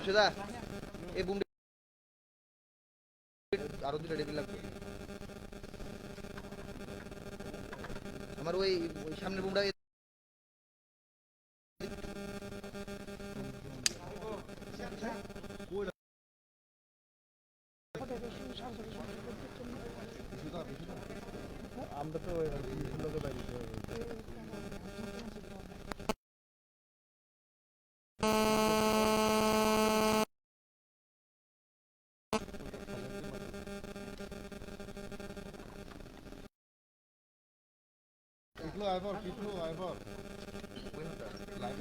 বিশ্বদা এই বুম আরো দুটো টেবিল লাগবে আমার ওই সামনের বুমটা আমরা তো লোকে বাইরে পিছলো আইবার live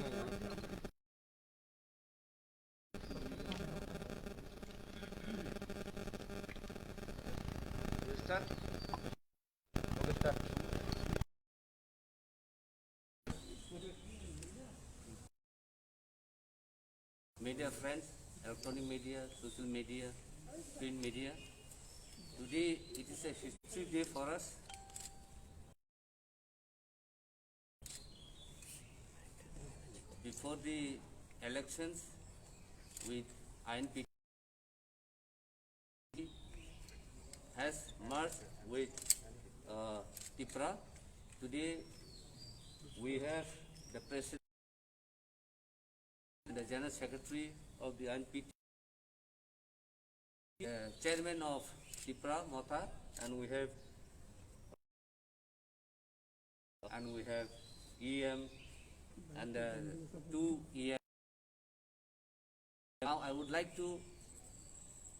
start Media friends, electronic media, social media, print media. Today it is a history day for us. Before the elections with INPT has merged with TIPRA. Today we have the president and the General Secretary of the INPT, Chairman of TIPRA, Mota, and we have EM and two EM. Now I would like to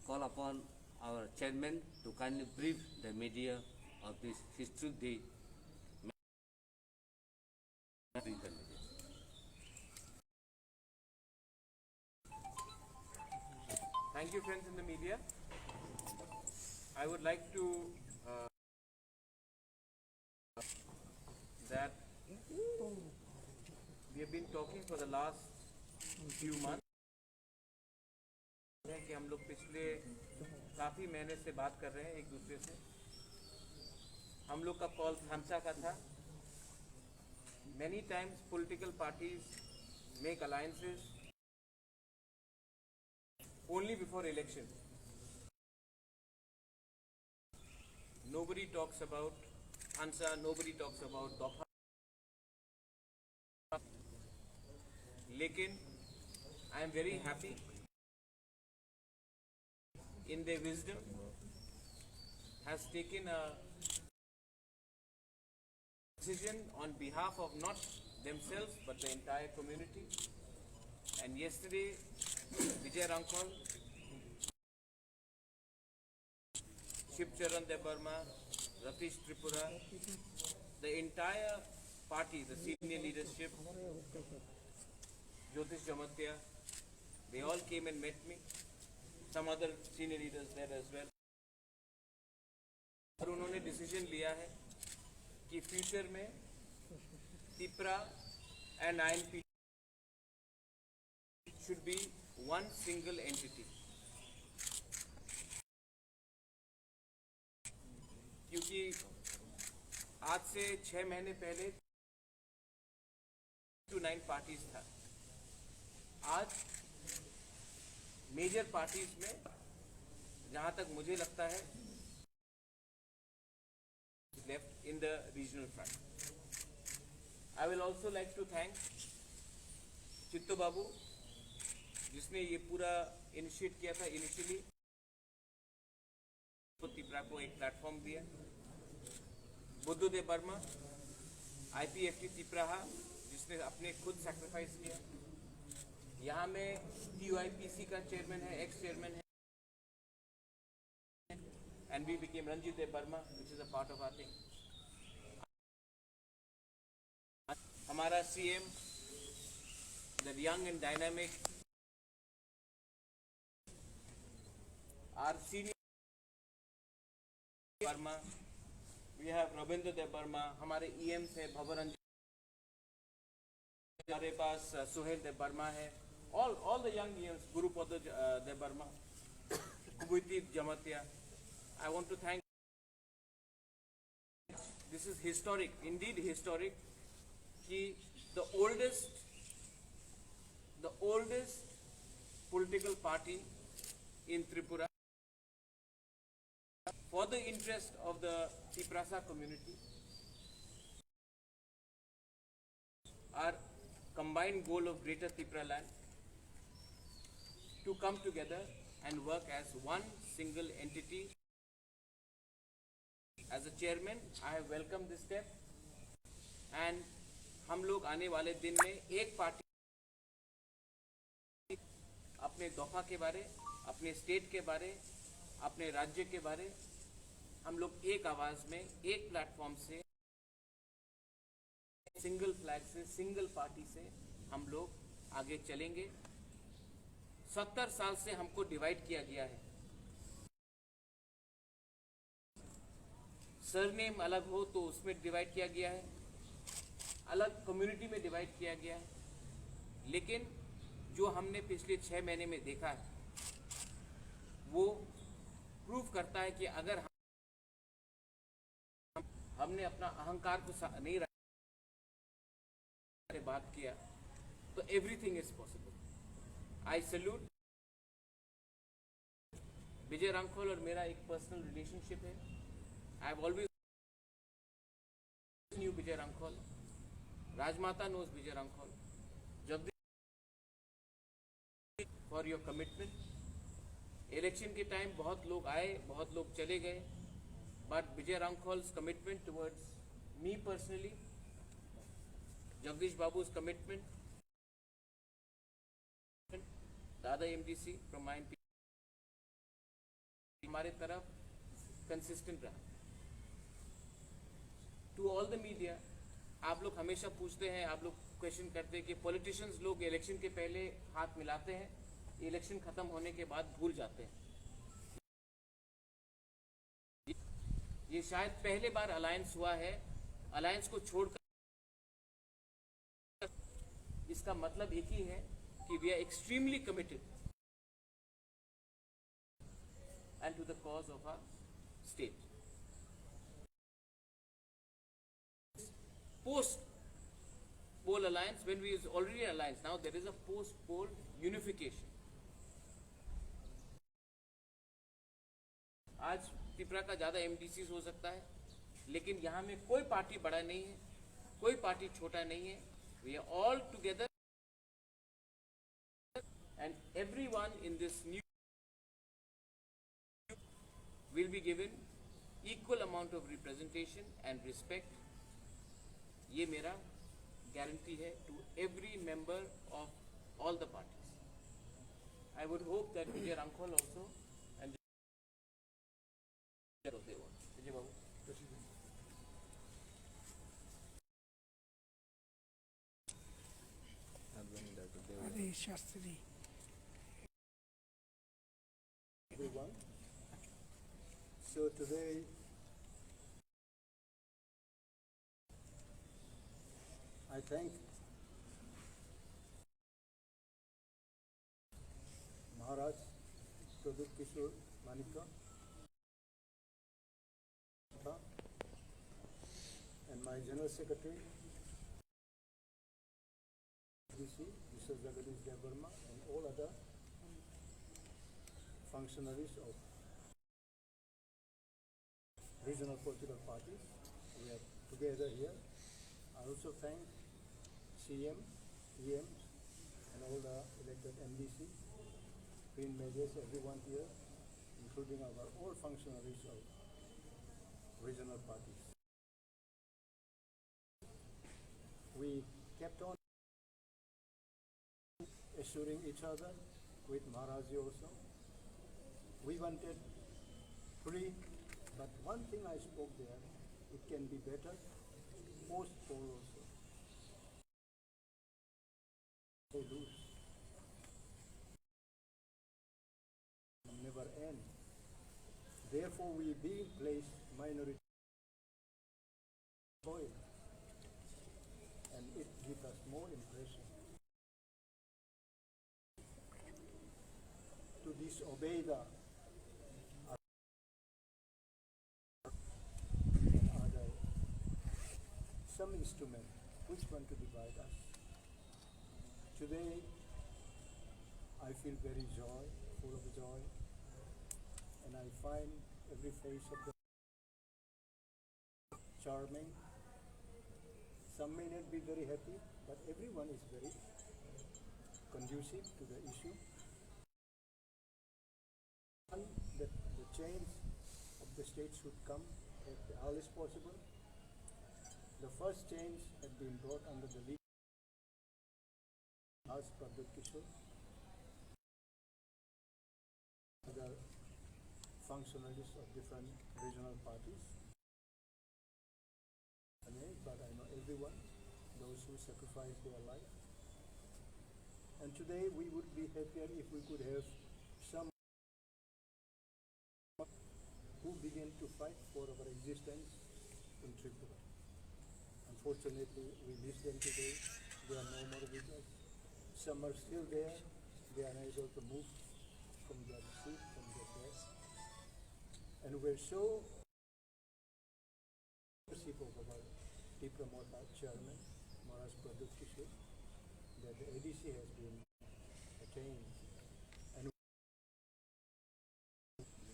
call upon our Chairman to kindly brief the media of this history day. Thank you, friends in the media. I would like to that we have been talking for the last few months कि हम लोग पिछले काफ़ी महीने से बात कर रहे हैं एक दूसरे से। हम लोग का कॉल थामसा का था। Many times political parties make alliances only before election. Nobody talks about ANSA, nobody talks about DOPA. Lekin I am very happy in their wisdom has taken a decision on behalf of not themselves but the entire community. And yesterday, Vijay Rankol, Shiv Charan Debarma, Ratish Tripura, the entire party, the senior leadership, Jyotish Jamatia, they all came and met me. Some other senior leaders there as well. और उन्होंने decision लिया है कि future में TIPRA and INPT should be one single entity. क्योंकि आज से 6 महीने पहले 9 पार्टीज था। आज मेजर पार्टीज में जहां तक मुझे लगता है left in the regional front. I will also like to thank चित्तो बाबू जिसने ये पूरा इनिशिएट किया था इनिशियली, तो TIPRA को एक प्लेटफॉर्म दिया। बुद्धदेव वर्मा IPFT TIPRA जिसने अपने खुद सैक्रिफाइस किया। यहाँ में TUIPC का चेयरमैन है, एक्स चेयरमैन है, and we became Ranjit Dev Burma, which is a part of our thing. हमारा CM, the young and dynamic, our senior Burma, we have Rabindra Dev Burma, हमारे EM से भवरंजन, हमारे पास सुहेल देव वर्मा है, all the young EMs, Gurupad Dev Burma, Kubuiti Jamatia. I want to thank. This is historic, indeed historic. कि the oldest political party in Tripura for the interest of the Tiprasa community. Our combined goal of Greater Tripura land to come together and work as one single entity. As a chairman, I have welcomed this step, and हम लोग आने वाले दिन में एक party अपने दफा के बारे, अपने स्टेट के बारे, अपने राज्य के बारे हम लोग एक आवाज में, एक प्लेटफॉर्म से, सिंगल फ्लैग से, सिंगल पार्टी से हम लोग आगे चलेंगे। 70 साल से हमको डिवाइड किया गया है। सरनेम अलग हो तो उसमें डिवाइड किया गया है, अलग कम्युनिटी में डिवाइड किया गया है। लेकिन जो हमने पिछले 6 महीने में देखा है वो प्रूव करता है कि अगर हमने अपना अहंकार को नहीं रखा, बात किया, तो everything is possible. I salute Vijay Rankhol और मेरा एक पर्सनल रिलेशनशिप है। I have always knew Vijay Rankhol, Rajmata knows Vijay Rankhol, Jagdish for your commitment. Election के टाइम बहुत लोग आए, बहुत लोग चले गए, but Vijay Rankhol's commitment towards me personally, Jagdish Babu's commitment, दादा MDC from my MP हमारे तरफ कंसिस्टेंट रहा। टू ऑल द मीडिया, आप लोग हमेशा पूछते हैं, आप लोग क्वेश्चन करते हैं कि पॉलिटिशियंस लोग इलेक्शन के पहले हाथ मिलाते हैं, इलेक्शन खत्म होने के बाद भूल जाते हैं। ये शायद पहले बार अलायंस हुआ है। अलायंस को छोड़कर इसका मतलब एक ही है कि we are extremely committed and to the cause of our state. Post poll alliance, when we is already alliance, now there is a post poll unification. आज त्रिपुरा का ज्यादा MDCs हो सकता है, लेकिन यहाँ में कोई पार्टी बड़ा नहीं है, कोई पार्टी छोटा नहीं है। We are all together and everyone in this new will be given equal amount of representation and respect. ये मेरा गारंटी है to every member of all the parties. I would hope that Vijay Rankhol also and Vijay Babu. Hare Shastri. Everyone. So today I thank Maharaj Pradip Kishore Manika and my General Secretary DC, Mr. Jagadish Devarma, and all other functionaries of regional political parties. We are together here. I also thank CM, EM, and all the elected MDC, print medias, everyone here, including our all functionaries of regional parties. We kept on assuring each other with Maharaji also. We wanted free, but one thing I spoke there, it can be better post-poll also. They lose. Never end. Therefore, we being placed minority soil, and it gives us more impression to disobey the other some instrument which want to divide us. Today, I feel very full of joy, and I find every face of the charming. Some may not be very happy, but everyone is very conducive to the issue. And that the change of the state should come at the earliest possible. The first change had been brought under the lead of Pradyut Kishore. Other functionaries of different regional parties. But I know everyone, those who sacrificed their life. And today we would be happier if we could have some who began to fight for our existence in Tripura. Unfortunately, we miss them today. They are no more with us. Some are still there. They are unable to move from their seat, from their desk. And we're so appreciative of our Tripura Morta Chairman, Maharaj Pradyut Kishore, that the ADC has been attained. And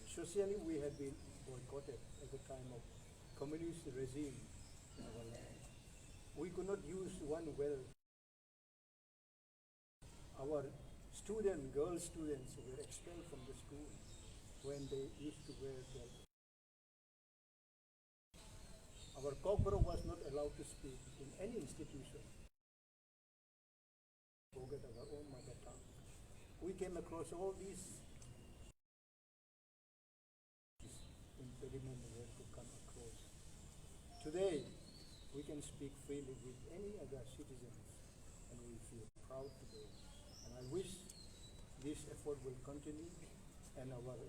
socially, we had been boycotted at the time of communist regime in our land. We could not use one well. Our girl students were expelled from the school when they used to wear their. Our Kokboro was not allowed to speak in any institution. Forget our own mother tongue. We came across all these impediments we had to come across. Today, we can speak freely with any other citizens, and we feel proud today. And I wish this effort will continue, and our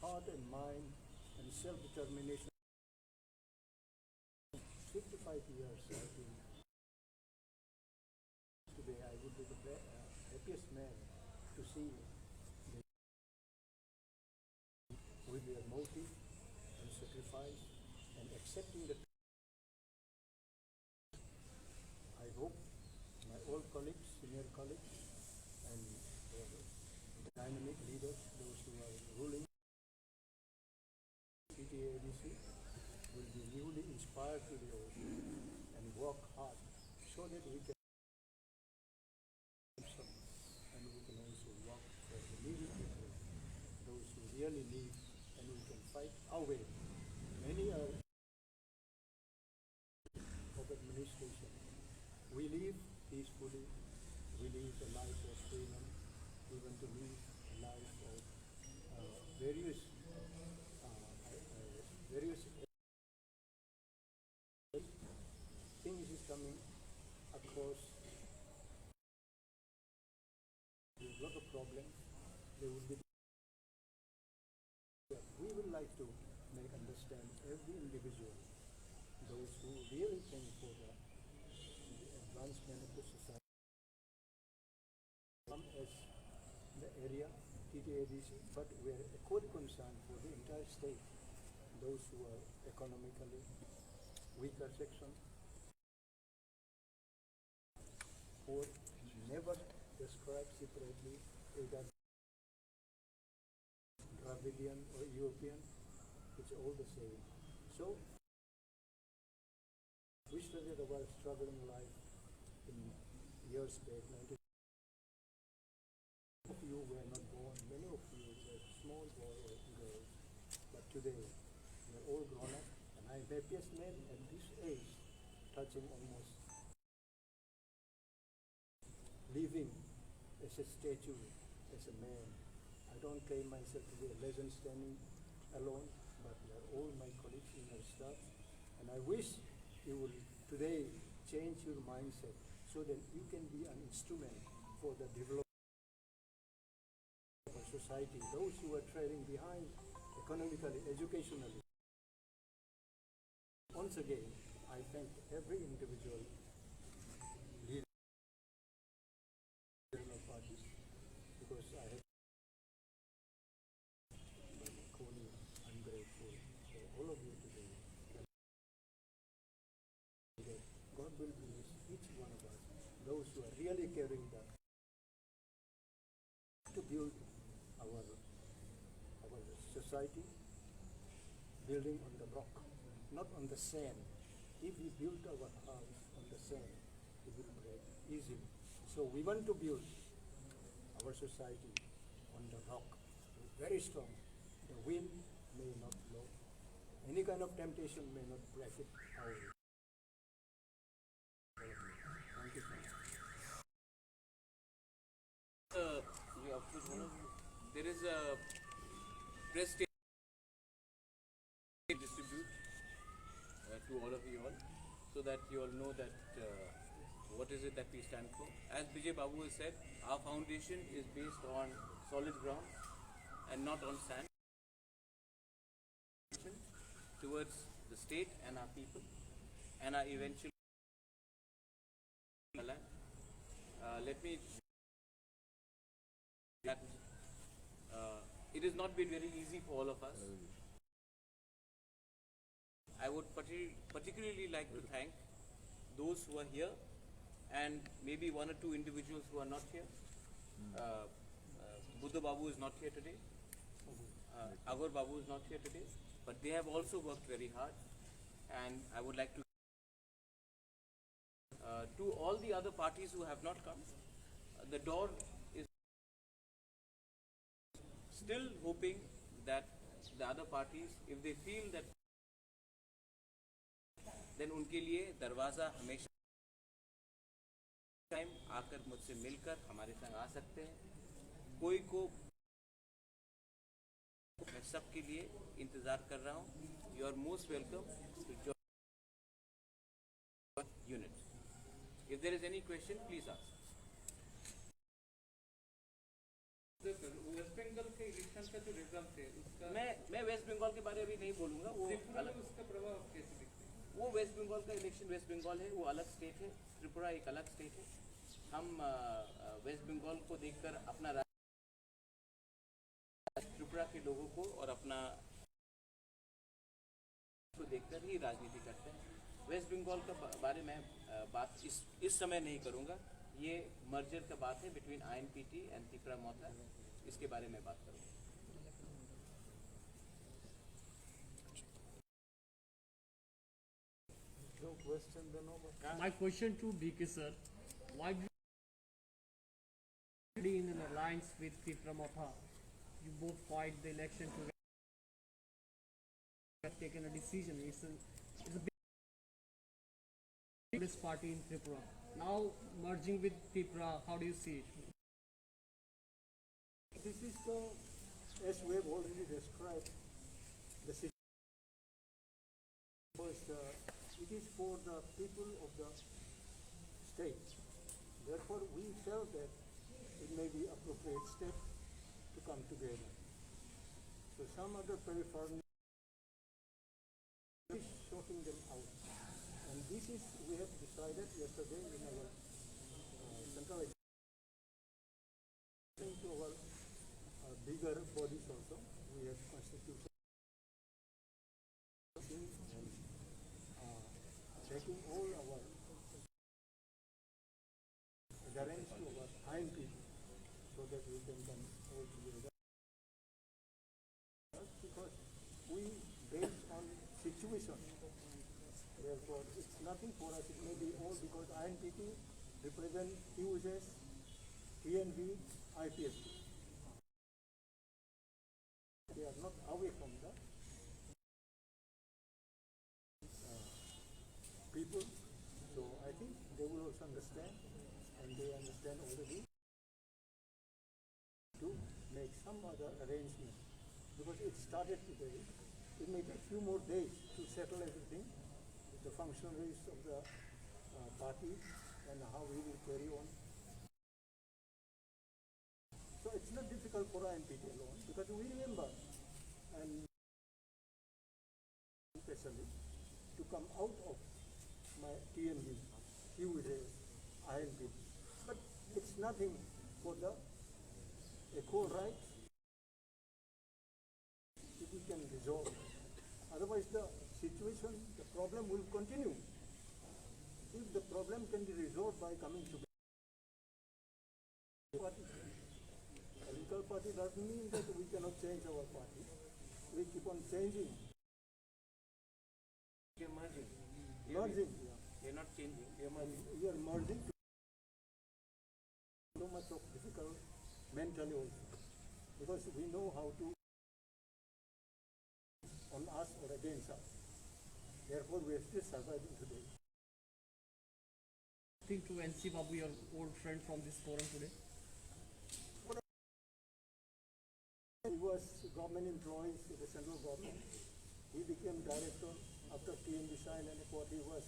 heart and mind and self-determination. 55 years I've been. Today I would be the happiest man to see with their motive and sacrifice and accepting the. I hope my old colleagues, senior colleagues, and dynamic leaders, those who are ruling TTADC, will be newly inspired today and work hard so that we can and we can also work for the needy people, those who really need, and we can fight our way. Many are of administration. We live peacefully, we live a life of freedom, we want to live a life of various things is coming across. There's a lot of problems. There will be. We would like to make understand every individual, those who really think for the advancement of the society. Come as the area, TTADC, but we are equally concerned for the entire state, those who are economically weaker section, or never described separately either Dravidian or European, it's all the same. So, we started our struggling life in years back. 90. Many of you were not born, many of you were small boys or girls, but today we're all grown up, and I'm happiest man at this age, touching almost living as a statue, as a man. I don't claim myself to be a legend standing alone, but we are all my colleagues in our staff. And I wish you will today change your mindset so that you can be an instrument for the development of our society, those who are trailing behind economically, educationally. Once again, I thank every individual leader of parties because I have equally ungrateful for all of you today. That God will bless each one of us, those who are really carrying the society building on the rock, not on the sand. If we build our house on the sand, it will break easily. So we want to build our society on the rock, very strong. The wind may not blow. Any kind of temptation may not break it away. Thank you so much. There is a press statement distribute to all of you all, so that you all know that what is it that we stand for. As Bijay Babu has said, our foundation is based on solid ground and not on sand. Towards the state and our people and our eventual land. Let me that it has not been very easy for all of us. I would particularly like to thank those who are here and maybe one or two individuals who are not here. Buddha Babu is not here today. Agar Babu is not here today. But they have also worked very hard, and I would like to all the other parties who have not come. The door is still hoping that the other parties, if they feel that, then उनके लिए दरवाज़ा हमेशा time आकर मुझसे मिलकर हमारे संग आ सकते हैं. कोई को मैं सबके लिए इंतजार कर रहा हूँ. You are most welcome to join unit. If there is any question, please ask. West Bengal के इलेक्शन का जो रिजल्ट है उसका मैं वेस्ट बंगाल के बारे में अभी नहीं बोलूँगा. वो त्रिपुरा में अलग, उसका प्रभाव कैसे दिखता है? वो वेस्ट बंगाल का इलेक्शन वेस्ट बंगाल है, वो अलग स्टेट है. त्रिपुरा एक अलग स्टेट है. हम वेस्ट बंगाल को देखकर अपना त्रिपुरा के लोगों को और अपना को देखकर ही राजनीति करते हैं. वेस्ट बंगाल का बारे में बात इस समय नहीं करूँगा. ये मर्जर का बात है between INPT and Tripura Mota. इसके बारे में बात करूँगा. No question then over. My question to DK sir, why did you in an alliance with Tripura Motha? You both fight the election together. You have taken a decision. It's a biggest party in Tripura. Now merging with Tripura, how do you see it? This is the, as we have already described, the situation. It is for the people of the state. Therefore, we felt that it may be appropriate step to come together. So some other peripheral is sorting them out. And this is, we have decided yesterday in our central to our bigger bodies also. We have constituted and taking all our adherence to our INPT so that we can come all together. Because we based on situation. Therefore, it's nothing for us. It may be all because INPT represent QSS, TNV, IPSP. They are not away from the people. So I think they will also understand, and they understand already to make some other arrangement. Because it started today, it may take few more days to settle everything, the functionaries of the party and how we will carry on. So it's not difficult for INPT alone, because we remember, and especially to come out of my TNV, QSS, INPT. But it's nothing for the equal rights if we can resolve. Otherwise the situation, the problem will continue. If the problem can be resolved by coming together. Political party doesn't mean that we cannot change our party. we keep on changing, They're merging. merging. They're not changing. They're And merging. we are merging so much of difficult mentally also, because we know how to on us or against us. Therefore, we are still surviving today. Think to NC Babu, your old friend from this forum today. He was government employee to the central government. He became director after TMB signed and what he was,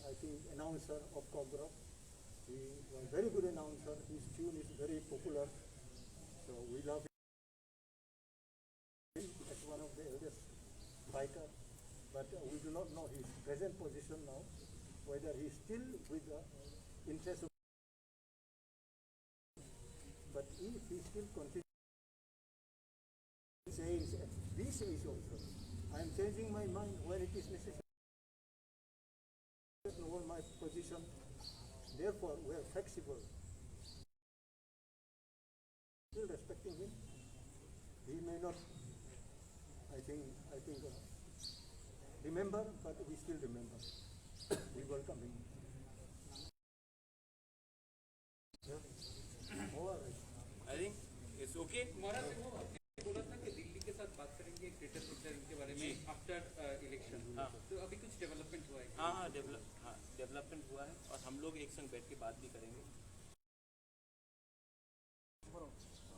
I think, announcer of Cobra. He was a very good announcer. His tune is very popular. So we love him as one of the eldest fighter. But we do not know his present position now, whether he is still with the interest of. But if he still continues, says at this age also, I am changing my mind when it is necessary. Know my position. Therefore, we are flexible. Still respecting him. He may not, I think, remember, but we still remember. We welcome him. Yeah. All right. I think it's okay. महाराज वो आपने बोला था कि दिल्ली के साथ बात करेंगे greater picture इनके बारे में आफ्टर इलेक्शन। हाँ। तो अभी कुछ डेवलपमेंट हुआ है? हाँ, डेवलपमेंट हुआ है और हम लोग एक संग बैठ के बात भी करेंगे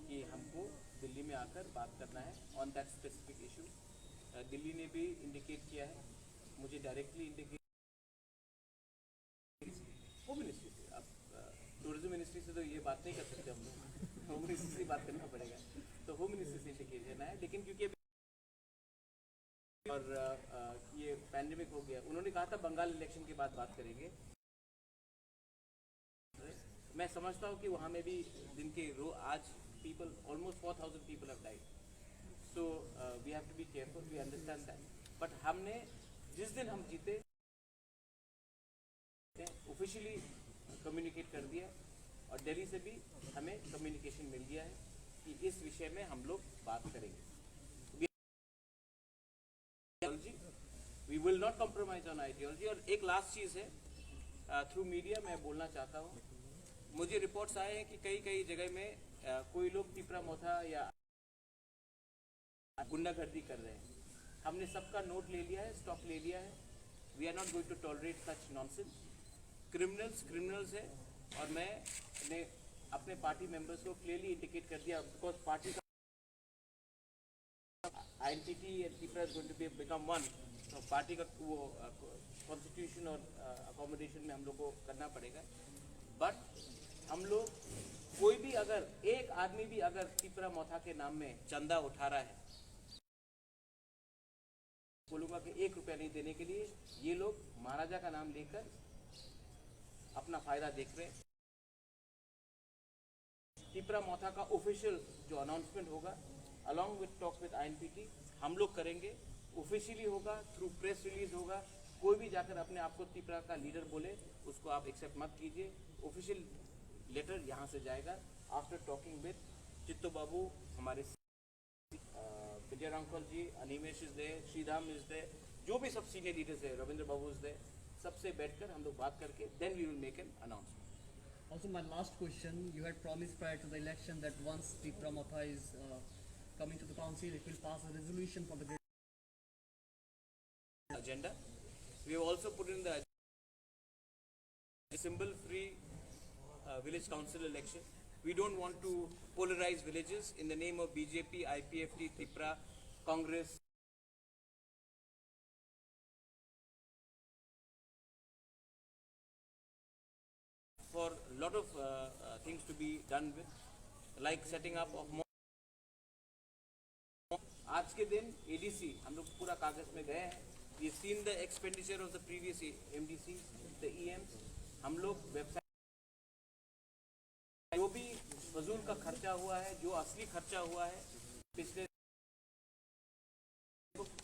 कि हमको दिल्ली में आकर बात करना है on that specific issue. Delhi ने भी इंडिकेट किया है, मुझे डायरेक्टली इंडिकेट होम मिनिस्ट्री से, अब टूरिज्म मिनिस्ट्री से तो ये बात नहीं कर सकते हम लोग, होम मिनिस्ट्री से बात करना पड़ेगा। तो होम मिनिस्ट्री से इंडिकेट करना है, लेकिन क्योंकि और ये पैंडेमिक हो गया, उन्होंने कहा था बंगाल इलेक्शन के बाद बात करेंगे। मैं समझता हूँ कि वहाँ में भी दिन के आज people almost 4,000 people have died, so we have to be careful, we understand that, but हमने जिस दिन हम जीते ऑफिशियली कम्युनिकेट कर दिया और दिल्ली से भी हमें कम्युनिकेशन मिल गया है कि इस विषय में हम लोग बात करेंगे। We will not compromise on ideology। और एक लास्ट चीज़ है, थ्रू मीडिया मैं बोलना चाहता हूँ, मुझे रिपोर्ट्स आए हैं कि कई जगह में कोई लोग टिपरा मोथा या गुंडागर्दी कर रहे हैं। हमने सबका नोट ले लिया है, स्टॉक ले लिया है। We are not going to tolerate such nonsense. Criminals है, और मैंने अपने पार्टी मेंबर्स को क्लियरली इंडिकेट कर दिया, बिकॉज पार्टी का identity and Tipra is going to be become one. तो पार्टी का वो कॉन्स्टिट्यूशन और अकोमोडेशन में हम लोग को करना पड़ेगा। बट हम लोग कोई भी अगर एक आदमी भी अगर टिपरा मोथा के नाम में चंदा उठा रहा है, बोलूंगा कि 1 रुपया नहीं देने के लिए ये लोग महाराजा का नाम लेकर अपना फायदा देख रहे हैं। टिपरा मोथा का ऑफिशियल जो अनाउंसमेंट होगा अलॉन्ग विद टॉक विद आईएनपीटी हम लोग करेंगे, ऑफिशियली होगा, थ्रू प्रेस रिलीज होगा। कोई भी जाकर अपने आप को टिपरा का लीडर बोले उसको आप एक्सेप्ट मत कीजिए। ऑफिशियल लेटर यहाँ से जाएगा after talking with Chitto Babu, हमारे Vijay uncle ji, Animesh is there, Shridham is there, जो भी सब सीनियर लीडर्स है, रविंद्र बाबू इज दे, सबसे बैठकर हम लोग बात करके then we will make an announcement. Also, my last question, you had promised prior to the election that once Tipra Motha is coming to the council, it will pass a resolution for the agenda. We have also put in the symbol-free village council election. We don't want to polarize villages in the name of BJP, IPFT, Tipra, Congress. For a lot of things to be done with, like setting up of more. आज के दिन ADC हम लोग पूरा कागज में गए हैं। We have seen the expenditure of the previous MDC, the EMs. हम लोग वेबसाइट जो भी फजूल का खर्चा हुआ है, जो असली खर्चा हुआ है, पिछले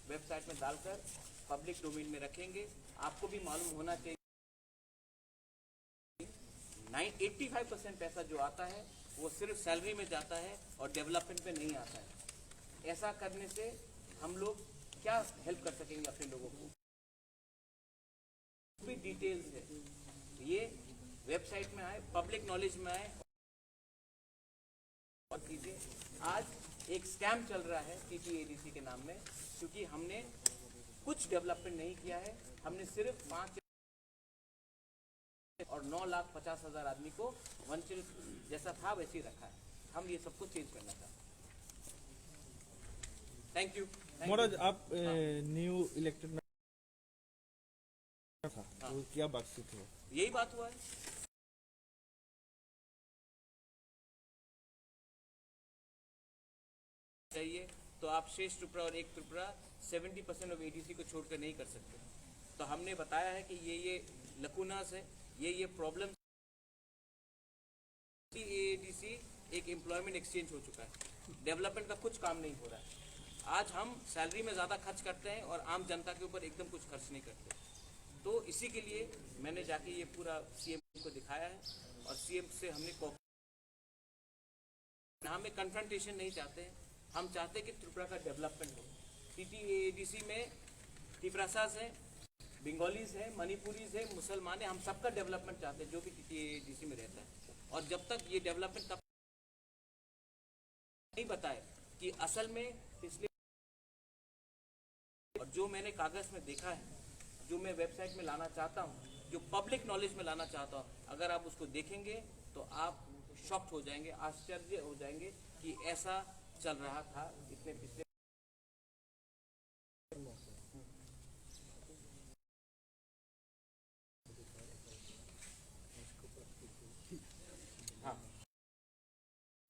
वेबसाइट में डालकर पब्लिक डोमेन में रखेंगे। आपको भी मालूम होना चाहिए 85% पैसा जो आता है वो सिर्फ सैलरी में जाता है और डेवलपमेंट में नहीं आता है। ऐसा करने से हम लोग क्या हेल्प कर सकेंगे अपने लोगों को, भी डिटेल्स है, ये वेबसाइट में आए, पब्लिक नॉलेज में आए। और कीजिए, आज एक स्कैम चल रहा है TTADC के नाम में, क्योंकि हमने कुछ डेवलपमेंट नहीं किया है। हमने सिर्फ 5 और 9,50,000 आदमी को वंचित जैसा था वैसे ही रखा है। हम ये सबको चेंज करना चाहते हैं। Thank you. महाराज, आप न्यू इलेक्टेड था, तो क्या बातचीत हुआ? यही बात हुआ है। चाहिए तो आप शेष त्रिपुरा और एक त्रिपुरा 70% ऑफ ADC को छोड़कर नहीं कर सकते। तो हमने बताया है कि ये लकूनास है, ये प्रॉब्लम। ADC एक एम्प्लॉयमेंट एक्सचेंज हो चुका है, डेवलपमेंट का कुछ काम नहीं हो रहा है। आज हम सैलरी में ज़्यादा खर्च करते हैं और आम जनता के ऊपर एकदम कुछ खर्च नहीं करते। तो इसी के लिए मैंने जाके ये पूरा CM को दिखाया है और CM से हमने हमें कन्फ्रंटेशन नहीं चाहते हैं। हम चाहते हैं कि त्रिपुरा का डेवलपमेंट हो। TTADC में तिब्रासास हैं, बंगालीज हैं, मणिपुरीज हैं, मुसलमान हैं, हम सबका डेवलपमेंट चाहते हैं जो भी TTADC में रहता है। और जब तक ये डेवलपमेंट तब नहीं बताए कि असल में पिछले और जो मैंने कागज में देखा है, जो मैं वेबसाइट में लाना चाहता हूँ, जो पब्लिक नॉलेज में लाना चाहता हूँ, अगर आप उसको देखेंगे तो आप शॉक्ड हो जाएंगे, आश्चर्य हो जाएंगे कि ऐसा चल रहा था इतने पिछले। हाँ,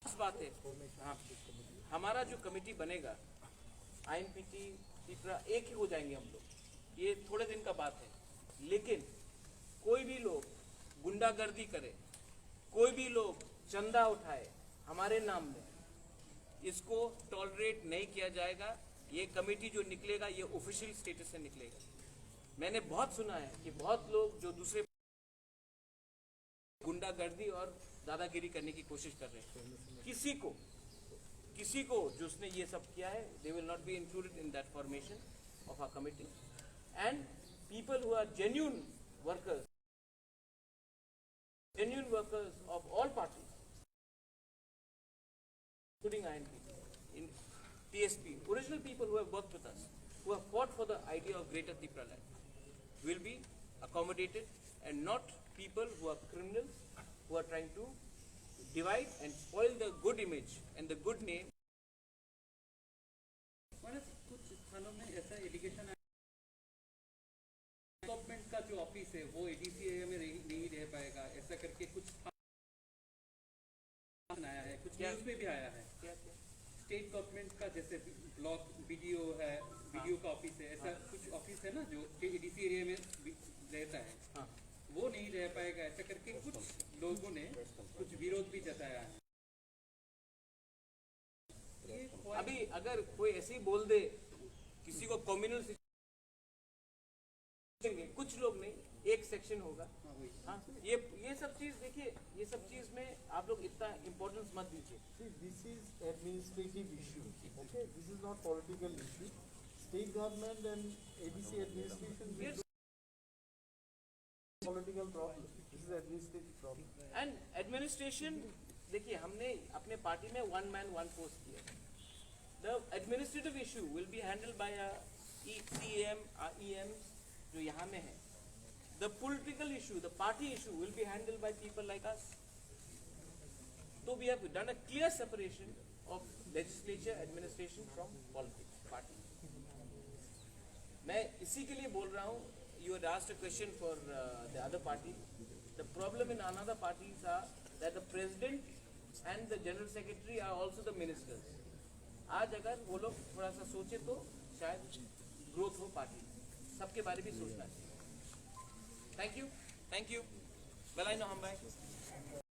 इस बात है। हाँ, हमारा जो कमेटी बनेगा INPT त्रिपुरा एक ही हो जाएंगे हम लोग, ये थोड़े दिन का बात है। लेकिन कोई भी लोग गुंडागर्दी करे, कोई भी लोग चंदा उठाए हमारे नाम में, इसको टॉलरेट नहीं किया जाएगा। ये कमेटी जो निकलेगा ये ऑफिशियल स्टेटस से निकलेगा। मैंने बहुत सुना है कि बहुत लोग जो दूसरे गुंडागर्दी और दादागिरी करने की कोशिश कर रहे हैं, किसी को जो उसने ये सब किया है, they will not be included in that formation of our committee. And people who are genuine workers of all parties, including INPT, in PSP, original people who have worked with us, who have fought for the idea of Greater Tripura land, will be accommodated, and not people who are criminals, who are trying to divide and spoil the good image and the good name. कुछ स्थानों में ऐसा allegation है, government का जो office है वो ADC area में नहीं रह पाएगा, ऐसा करके कुछ आया है, कुछ न्यूज़ में भी आया है। स्टेट गवर्नमेंट का जैसे ब्लॉक BDO है, BDO का ऑफिस है, ऐसा कुछ ऑफिस है ना जो ADC एरिया में रहता है, वो नहीं रह पाएगा, ऐसा करके कुछ लोगों ने कुछ विरोध भी जताया है। अभी अगर कोई ऐसे ही बोल दे, किसी को कम्युनल देंगे, कुछ लोग नहीं, एक सेक्शन होगा। हाँ, ये सब चीज देखिए, ये सब चीज में आप लोग इतना इम्पोर्टेंस मत दीजिए। See, this is administrative issue. Okay, this is not political issue. State government and ADC administration will do political problem. This is administrative problem. And administration, देखिए हमने अपने पार्टी में one man one post किया। The administrative issue will be handled by a CM, EM जो यहाँ में है। The political issue, the party issue will be handled by people like us. So we have done a clear separation of legislature, administration from politics, party. मैं इसी के लिए बोल रहा हूँ, you had asked a question for the other party. The problem in another parties are that the president and the general secretary are also the ministers. आज अगर वो लोग थोड़ा सा सोचे तो शायद ग्रोथ हो पार्टी, सबके बारे में सोचना चाहिए। Thank you. Well I know हम बाय।